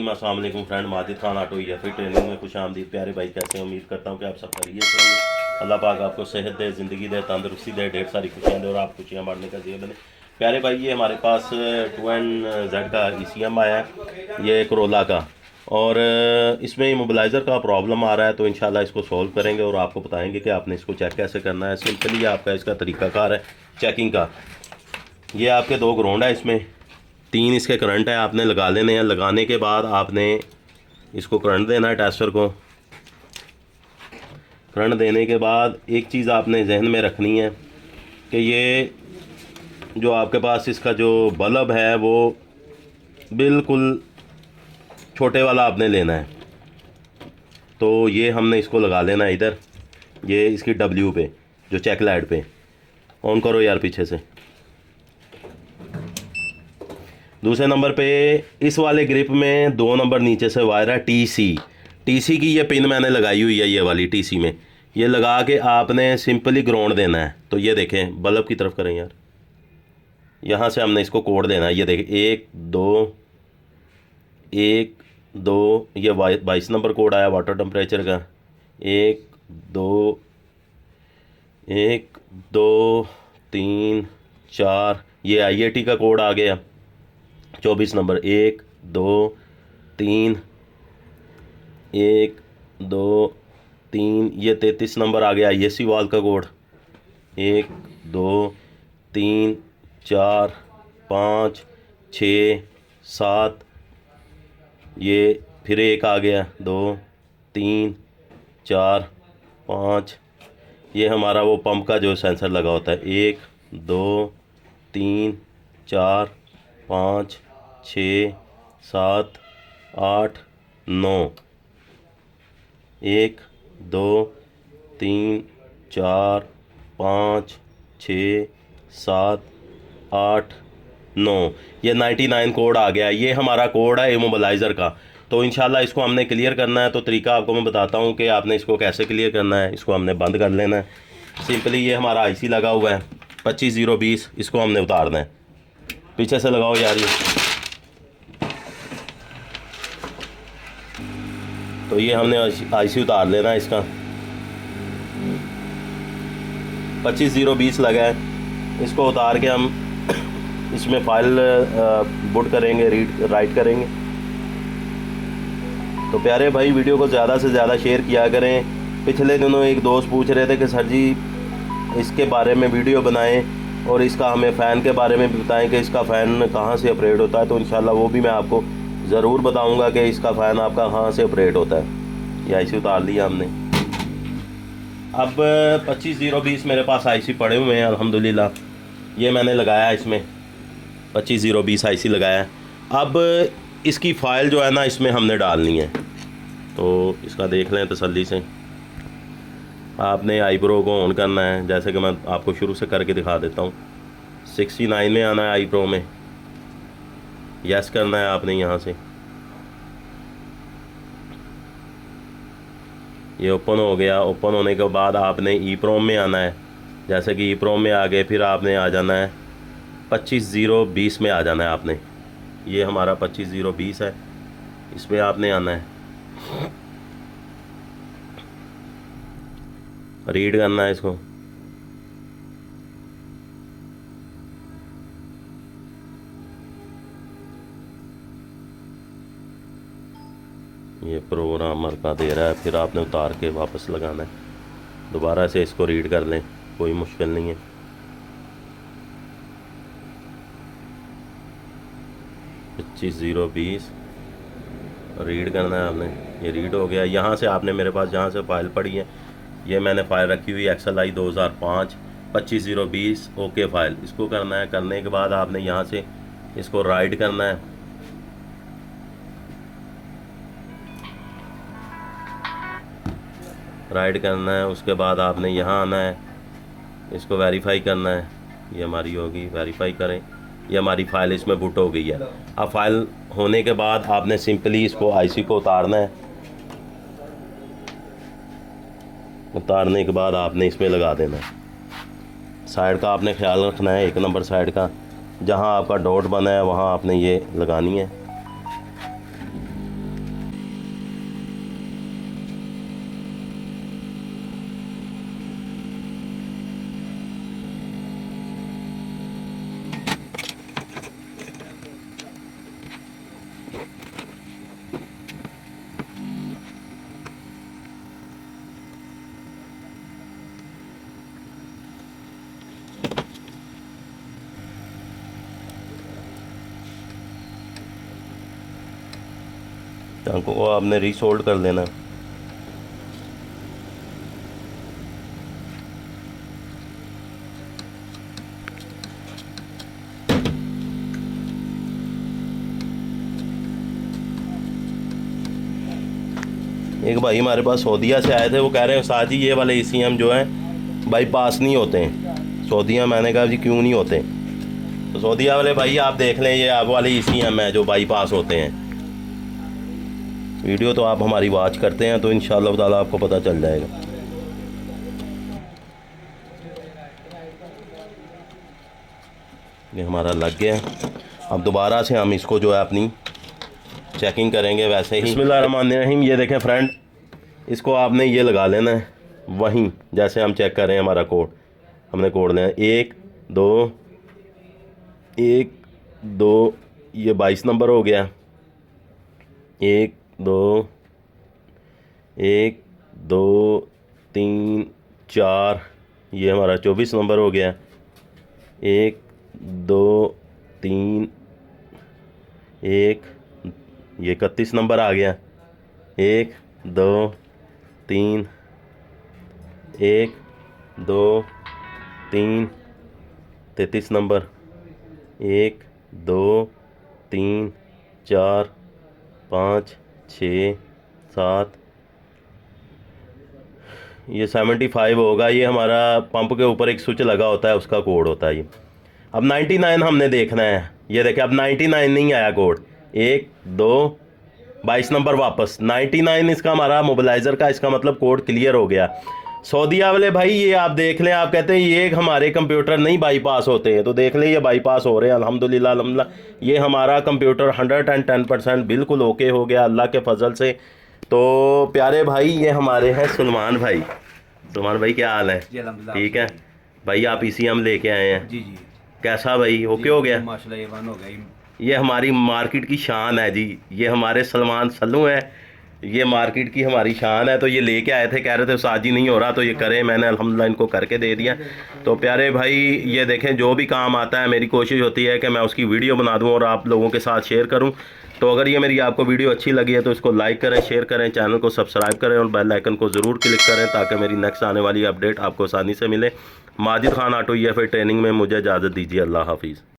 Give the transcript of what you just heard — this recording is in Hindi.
रहीम। अस्सलाम वालेकुम friend, Majid Khan auto EFI training में खुश आमदीद। प्यारे भाई कैसे, उम्मीद करता हूँ कि आप सब खैरियत से होंगे। अल्लाह पाक आपको सेहत दे, ज़िंदगी दे, तंदरुस्ती दे, ढेर सारी खुशियाँ दे और आप खुशियाँ बांटने का ज़रिया बने। प्यारे भाई ये हमारे पास 2NZ का ECM आया है, ये करोला का, और इसमें इमोबिलाइज़र का प्रॉब्लम आ रहा है। तो इंशाल्लाह इसको सॉल्व करेंगे और आपको बताएंगे कि आपने इसको चेक कैसे करना है। सिंपली आपका इसका तरीकाकार है चेकिंग का। ये आपके 2 ग्राउंड है, इसमें 3 इसके करंट है, आपने लगा लेने हैं। लगाने के बाद आपने इसको करंट देना है, टेस्टर को करंट देने के बाद एक चीज़ आपने जहन में रखनी है कि ये जो आपके पास इसका जो बल्ब है वो बिल्कुल छोटे वाला आपने लेना है। तो ये हमने इसको लगा लेना है इधर, ये इसकी W पे, जो चेक लाइट पे। ऑन करो यार पीछे से। दूसरे नंबर पे इस वाले ग्रिप में 2 नंबर नीचे से वायर है TC की ये पिन मैंने लगाई हुई है, ये वाली TC में ये लगा के आपने सिंपली ग्राउंड देना है। तो ये देखें, बल्ब की तरफ करें यार, यहाँ से हमने इसको कोड देना है। ये देखें 1 2 ये 22 नंबर कोड आया वाटर टेम्परेचर का। 1 2 3 4 ये IAT का कोड आ गया 24 नंबर। 1 2 3 1 2 3 ये 33 नंबर आ गया ISC वाल का कोड। 1 2 3 4 5 6 7 ये फिर 1 आ गया। 2 3 4 5 ये हमारा वो पंप का जो सेंसर लगा होता है। 1 2 3 4 5 6 7 8 9 1 2 3 4 5 6 7 8 9 ये 99 कोड आ गया। ये हमारा कोड है इमोबिलाइज़र का। तो इंशाल्लाह इसको हमने क्लियर करना है। तो तरीका आपको मैं बताता हूँ कि आपने इसको कैसे क्लियर करना है। इसको हमने बंद कर लेना है सिंपली। ये हमारा IC लगा हुआ है 25020, इसको हमने उतारना है। पीछे से लगाओ यार ये। तो ये हमने IC उतार लेना है इसका। 25020 लगा है, इसको उतार के हम इसमें फाइल बुट करेंगे, राइट करेंगे। तो प्यारे भाई वीडियो को ज़्यादा से ज़्यादा शेयर किया करें। पिछले दिनों एक दोस्त पूछ रहे थे कि सर जी इसके बारे में वीडियो बनाएं और इसका हमें फ़ैन के बारे में भी बताएं कि इसका फ़ैन कहाँ से ऑपरेट होता है। तो इंशाल्लाह वो भी मैं आपको ज़रूर बताऊंगा कि इसका फ़ैन आपका कहाँ से ऑपरेट होता है। ये IC उतार लिया हमने। अब 25020 मेरे पास IC पड़े हुए हैं अल्हम्दुलिल्लाह। ये मैंने लगाया इसमें 25020 IC लगाया है। अब इसकी फ़ाइल जो है ना इसमें हमने डालनी है। तो इसका देख लें तसल्ली से। आपने आईब्रो को ऑन करना है, जैसे कि मैं आपको शुरू से करके दिखा देता हूँ। 69 में आना है आईब्रो में, यस करना है आपने। यहाँ से ये ओपन हो गया। ओपन होने के बाद आपने EEPROM में आना है। जैसे कि EEPROM में आ गए, फिर आपने आ जाना है 25020 में आ जाना है आपने। ये हमारा 25020 है, इसमें आपने आना है, रीड करना है इसको। ये प्रोग्रामर का दे रहा है, फिर आपने उतार के वापस लगाना है। दोबारा से इसको रीड कर लें, कोई मुश्किल नहीं है। पच्चीस 20 रीड करना है आपने। ये रीड हो गया। यहाँ से आपने मेरे पास जहाँ से फ़ाइल पड़ी है, ये मैंने फ़ाइल रखी हुई XLI 2005 25020 ओके फ़ाइल, इसको करना है। करने के बाद आपने यहाँ से इसको राइट करना है। राइट करना है, उसके बाद आपने यहाँ आना है, इसको वेरीफाई करना है। ये हमारी होगी, वेरीफाई करें। ये हमारी फ़ाइल इसमें बुट हो गई है। अब फाइल होने के बाद आपने सिंपली इसको IC को उतारना है। उतारने के बाद आपने इसमें लगा देना है। साइड का आपने ख्याल रखना है, 1 नंबर साइड का, जहाँ आपका डॉट बना है वहाँ आपने ये लगानी है। टांकों को आपने रीसोल्ड कर देना। एक भाई हमारे पास सऊदीया से आए थे, वो कह रहे हैं उस्ताद जी ये वाले ECM जो हैं बाईपास नहीं होते हैं सऊदीया। मैंने कहा जी क्यों नहीं होते? तो सऊदीया वाले भाई आप देख लें, ये आप वाले ECM है जो बाईपास होते हैं। वीडियो तो आप हमारी वॉच करते हैं तो इंशाअल्लाह ताला आपको पता चल जाएगा। ये हमारा लग गया। अब दोबारा से हम इसको जो है अपनी चेकिंग करेंगे वैसे ही। बिस्मिल्लाहिर्रहमानिर्रहीम। ये देखें फ्रेंड, इसको आपने ये लगा लेना है वहीं जैसे हम चेक कर रहे हैं। हमारा कोड हमने कोड लेना 1 2 1 2, ये 22 नंबर हो गया। 1 2 1 2 3 4, ये हमारा 24 नंबर हो गया। 1 2 3 1, ये 31 नंबर आ गया। 1 2 3 1 2 3 33 नंबर। 1 2 3 4 5 6 7, ये 75 होगा। ये हमारा पंप के ऊपर एक स्विच लगा होता है, उसका कोड होता है ये। अब 99 हमने देखना है। ये देखें अब 99 नहीं आया कोड। 1 2 22 नंबर वापस 99, इसका हमारा मोबिलाइज़र का, इसका मतलब कोड क्लियर हो गया। सऊदीया वाले भाई ये आप देख लें, आप कहते हैं ये हमारे कंप्यूटर नहीं बाईपास होते हैं, तो देख लें ये बाईपास हो रहे हैं अल्हम्दुलिल्लाह अल्हम्दुलिल्लाह। ये हमारा कंप्यूटर 110% बिल्कुल ओके हो गया अल्लाह के फजल से। तो प्यारे भाई ये हमारे हैं सलमान भाई। सलमान भाई क्या हाल है? ठीक है भाई, आप ECM लेके आए हैं जी जी। कैसा भाई ओके हो गया? माशाल्लाह ये वन हो गया। ये हमारी मार्केट की शान है जी, ये हमारे सलमान सल्लू हैं, ये मार्केट की हमारी शान है। तो ये लेके आए थे, कह रहे थे उस्ताद जी नहीं हो रहा तो ये करें, मैंने अल्हम्दुलिल्लाह इनको करके दे दिया। तो प्यारे भाई ये देखें, जो भी काम आता है मेरी कोशिश होती है कि मैं उसकी वीडियो बना दूं और आप लोगों के साथ शेयर करूं। तो अगर ये मेरी आपको वीडियो अच्छी लगी है तो इसको लाइक करें, शेयर करें, चैनल को सब्सक्राइब करें और बेल आइकन को ज़रूर क्लिक करें ताकि मेरी नेक्स्ट आने वाली अपडेट आपको आसानी से मिले। Majid Khan auto EFA training में मुझे इजाज़त दीजिए। अल्लाह हाफिज़।